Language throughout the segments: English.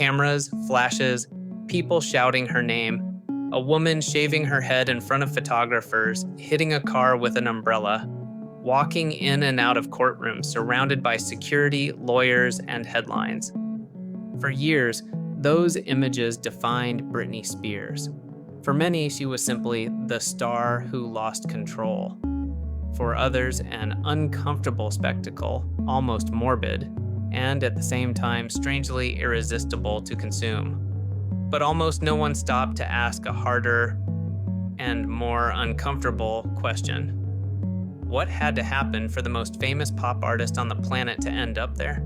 Cameras, flashes, people shouting her name, a woman shaving her head in front of photographers, hitting a car with an umbrella, walking in and out of courtrooms surrounded by security, lawyers, and headlines. For years, those images defined Britney Spears. For many, she was simply the star who lost control. For others, an uncomfortable spectacle, almost morbid, and at the same time strangely irresistible to consume. But almost no one stopped to ask a harder and more uncomfortable question. What had to happen for the most famous pop artist on the planet to end up there?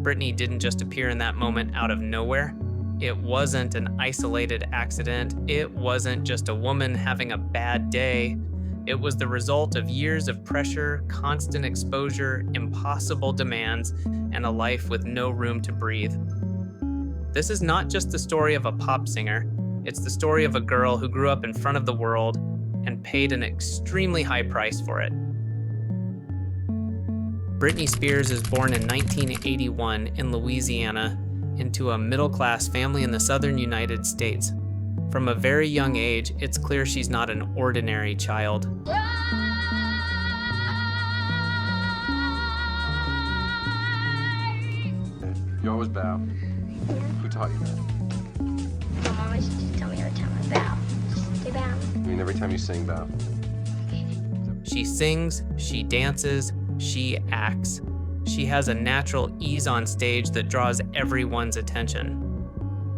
Britney didn't just appear in that moment out of nowhere. It wasn't an isolated accident. It wasn't just a woman having a bad day. It was the result of years of pressure, constant exposure, impossible demands, and a life with no room to breathe. This is not just the story of a pop singer. It's the story of a girl who grew up in front of the world and paid an extremely high price for it. Britney Spears is born in 1981 in Louisiana into a middle-class family in the southern United States. From a very young age, it's clear she's not an ordinary child. You always bow. Who taught you that? Mom always used to tell me every time I bow. Just say bow. I mean, every time you sing, bow. She sings, she dances, she acts. She has a natural ease on stage that draws everyone's attention.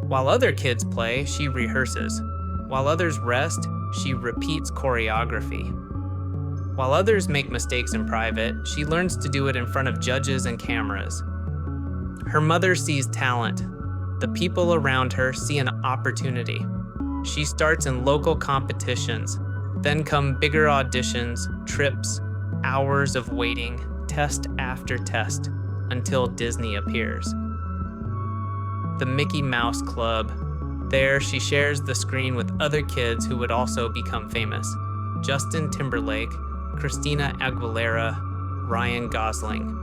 While other kids play, she rehearses. While others rest, she repeats choreography. While others make mistakes in private, she learns to do it in front of judges and cameras. Her mother sees talent. The people around her see an opportunity. She starts in local competitions. Then come bigger auditions, trips, hours of waiting, test after test, until Disney appears. The Mickey Mouse Club. There, she shares the screen with other kids who would also become famous. Justin Timberlake, Christina Aguilera, Ryan Gosling.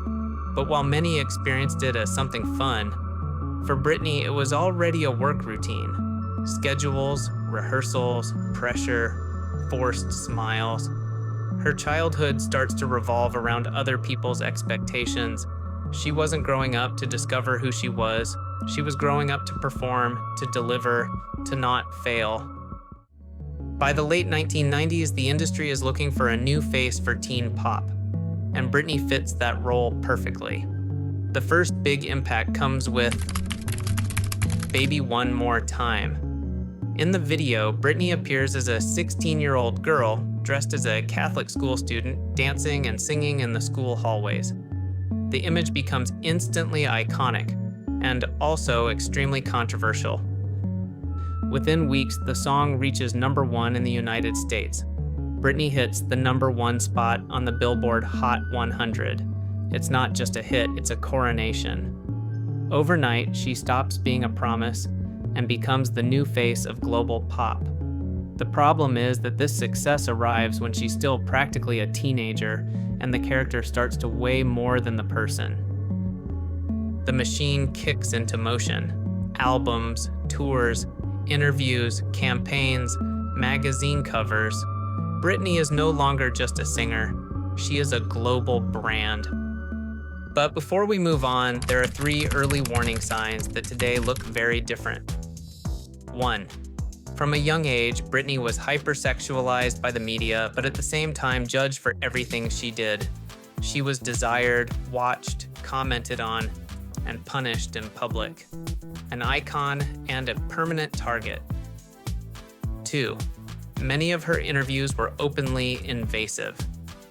But while many experienced it as something fun, for Britney, it was already a work routine. Schedules, rehearsals, pressure, forced smiles. Her childhood starts to revolve around other people's expectations. She wasn't growing up to discover who she was. She was growing up to perform, to deliver, to not fail. By the late 1990s, the industry is looking for a new face for teen pop, and Britney fits that role perfectly. The first big impact comes with Baby One More Time. In the video, Britney appears as a 16-year-old girl dressed as a Catholic school student, dancing and singing in the school hallways. The image becomes instantly iconic and also extremely controversial. Within weeks, the song reaches #1 in the United States. Britney hits the #1 spot on the Billboard Hot 100. It's not just a hit, it's a coronation. Overnight, she stops being a promise and becomes the new face of global pop. The problem is that this success arrives when she's still practically a teenager and the character starts to weigh more than the person. The machine kicks into motion. Albums, tours, interviews, campaigns, magazine covers. Britney is no longer just a singer. She is a global brand. But before we move on, there are 3 early warning signs that today look very different. 1. From a young age, Britney was hypersexualized by the media, but at the same time judged for everything she did. She was desired, watched, commented on, and punished in public. An icon and a permanent target. 2. Many of her interviews were openly invasive.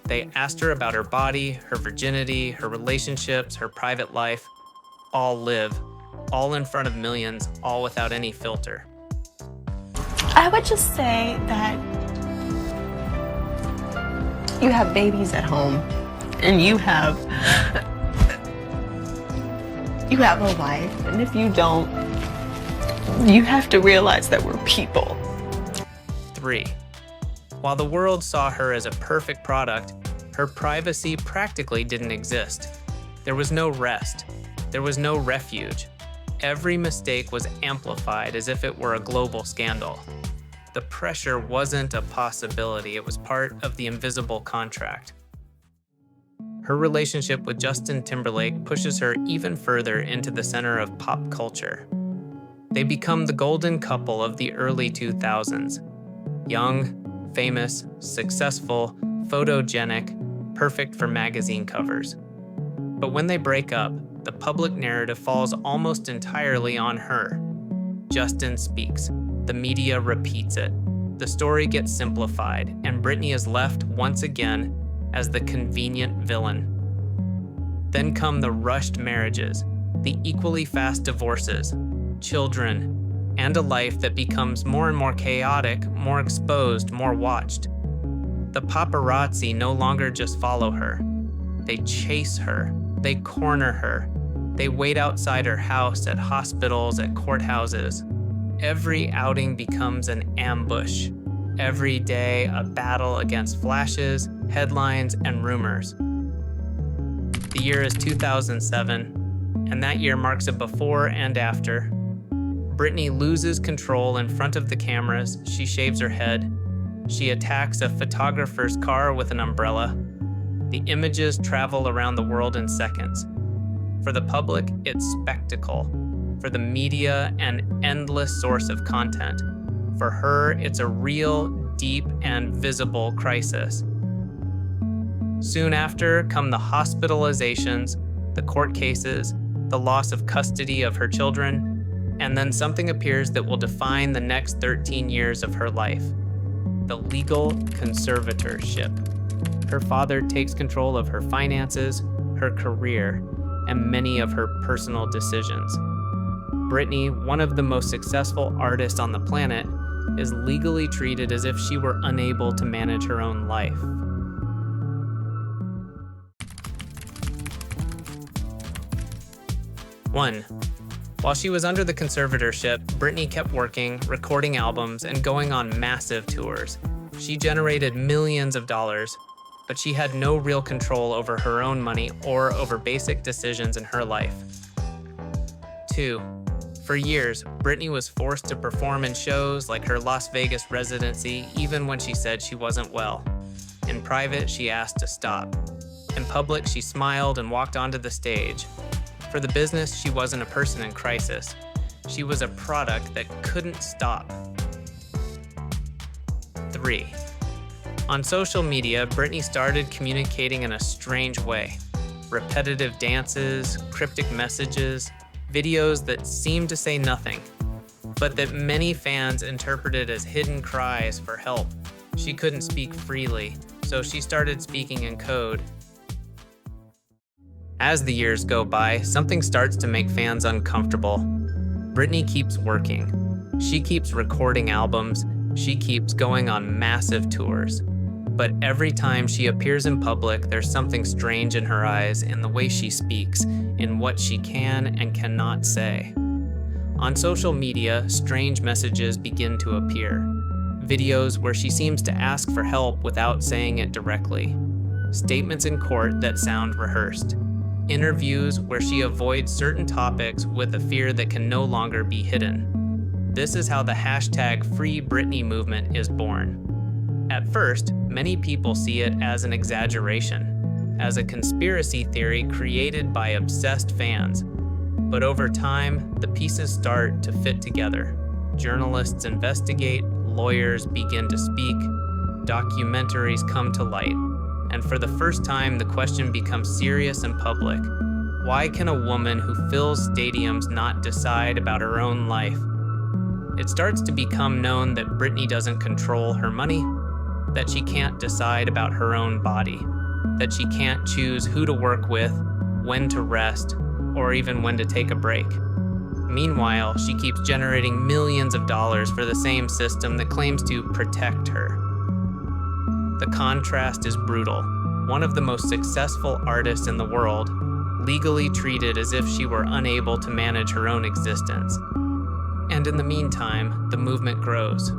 They asked her about her body, her virginity, her relationships, her private life. All live, all in front of millions, all without any filter. I would just say that you have babies at home and you have a wife, and if you don't, you have to realize that we're people. 3. While the world saw her as a perfect product, her privacy practically didn't exist. There was no rest. There was no refuge. Every mistake was amplified as if it were a global scandal. The pressure wasn't a possibility, it was part of the invisible contract. Her relationship with Justin Timberlake pushes her even further into the center of pop culture. They become the golden couple of the early 2000s. Young, famous, successful, photogenic, perfect for magazine covers. But when they break up, the public narrative falls almost entirely on her. Justin speaks. The media repeats it. The story gets simplified, and Britney is left once again as the convenient villain. Then come the rushed marriages, the equally fast divorces, children, and a life that becomes more and more chaotic, more exposed, more watched. The paparazzi no longer just follow her. They chase her. They corner her. They wait outside her house, at hospitals, at courthouses. Every outing becomes an ambush. Every day, a battle against flashes, headlines, and rumors. The year is 2007, and that year marks a before and after. Britney loses control in front of the cameras. She shaves her head. She attacks a photographer's car with an umbrella. The images travel around the world in seconds. For the public, it's spectacle. For the media, an endless source of content. For her, it's a real, deep, and visible crisis. Soon after come the hospitalizations, the court cases, the loss of custody of her children, and then something appears that will define the next 13 years of her life: the legal conservatorship. Her father takes control of her finances, her career, and many of her personal decisions. Britney, one of the most successful artists on the planet, is legally treated as if she were unable to manage her own life. One, while she was under the conservatorship, Britney kept working, recording albums, and going on massive tours. She generated millions of dollars, but she had no real control over her own money or over basic decisions in her life. 2, for years, Britney was forced to perform in shows like her Las Vegas residency even when she said she wasn't well. In private, she asked to stop. In public, she smiled and walked onto the stage. For the business, she wasn't a person in crisis. She was a product that couldn't stop. 3. On social media, Britney started communicating in a strange way. Repetitive dances, cryptic messages, videos that seemed to say nothing, but that many fans interpreted as hidden cries for help. She couldn't speak freely, so she started speaking in code. As the years go by, something starts to make fans uncomfortable. Britney keeps working. She keeps recording albums. She keeps going on massive tours. But every time she appears in public, there's something strange in her eyes, in the way she speaks, in what she can and cannot say. On social media, strange messages begin to appear. Videos where she seems to ask for help without saying it directly. Statements in court that sound rehearsed. Interviews where she avoids certain topics with a fear that can no longer be hidden. This is how the hashtag Free Britney movement is born. At first, many people see it as an exaggeration, as a conspiracy theory created by obsessed fans. But over time, the pieces start to fit together. Journalists investigate, lawyers begin to speak, documentaries come to light, and for the first time, the question becomes serious and public. Why can a woman who fills stadiums not decide about her own life? It starts to become known that Britney doesn't control her money, that she can't decide about her own body, that she can't choose who to work with, when to rest, or even when to take a break. Meanwhile, she keeps generating millions of dollars for the same system that claims to protect her. The contrast is brutal. One of the most successful artists in the world, legally treated as if she were unable to manage her own existence. And in the meantime, the movement grows.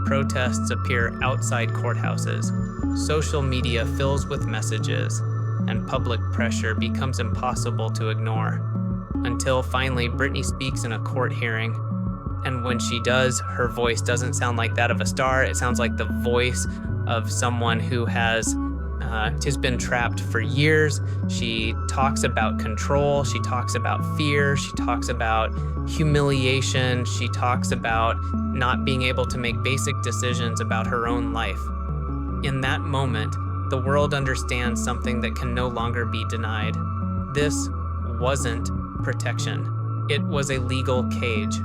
Protests appear outside courthouses. Social media fills with messages, and public pressure becomes impossible to ignore. until finally Britney speaks in a court hearing. And when she does, her voice doesn't sound like that of a star. It sounds like the voice of someone who has just been trapped for years. She talks about control. She talks about fear. She talks about humiliation. She talks about not being able to make basic decisions about her own life. In that moment, the world understands something that can no longer be denied. This wasn't protection. It was a legal cage.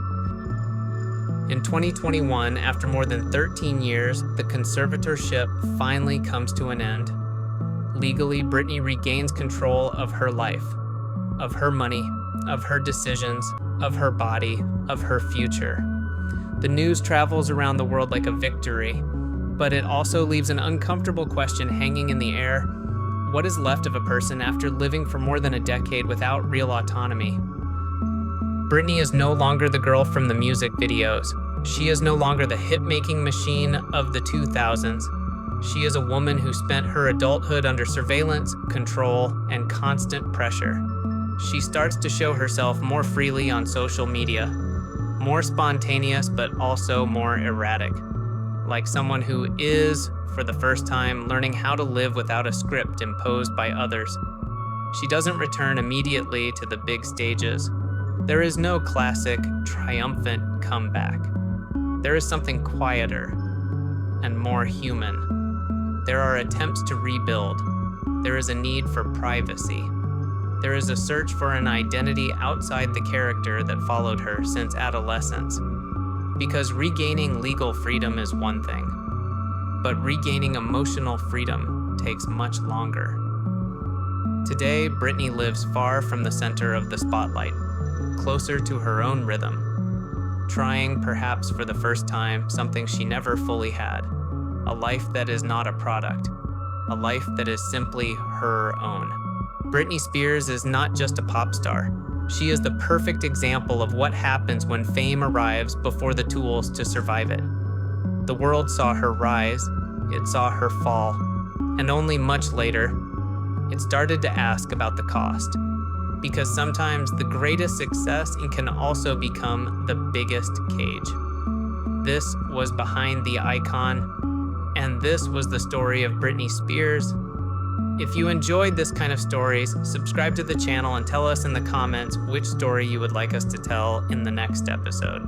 In 2021, after more than 13 years, the conservatorship finally comes to an end. Legally, Britney regains control of her life, of her money, of her decisions, of her body, of her future. The news travels around the world like a victory, but it also leaves an uncomfortable question hanging in the air. What is left of a person after living for more than a decade without real autonomy? Britney is no longer the girl from the music videos. She is no longer the hit-making machine of the 2000s. She is a woman who spent her adulthood under surveillance, control, and constant pressure. She starts to show herself more freely on social media, more spontaneous but also more erratic, like someone who is, for the first time, learning how to live without a script imposed by others. She doesn't return immediately to the big stages. There is no classic, triumphant comeback. There is something quieter and more human. There are attempts to rebuild. There is a need for privacy. There is a search for an identity outside the character that followed her since adolescence. Because regaining legal freedom is one thing, but regaining emotional freedom takes much longer. Today, Britney lives far from the center of the spotlight, closer to her own rhythm, trying, perhaps for the first time, something she never fully had. A life that is not a product, a life that is simply her own. Britney Spears is not just a pop star. She is the perfect example of what happens when fame arrives before the tools to survive it. The world saw her rise, it saw her fall, and only much later, it started to ask about the cost. Because sometimes the greatest success can also become the biggest cage. This was behind the icon, and this was the story of Britney Spears. If you enjoyed this kind of stories, subscribe to the channel and tell us in the comments which story you would like us to tell in the next episode.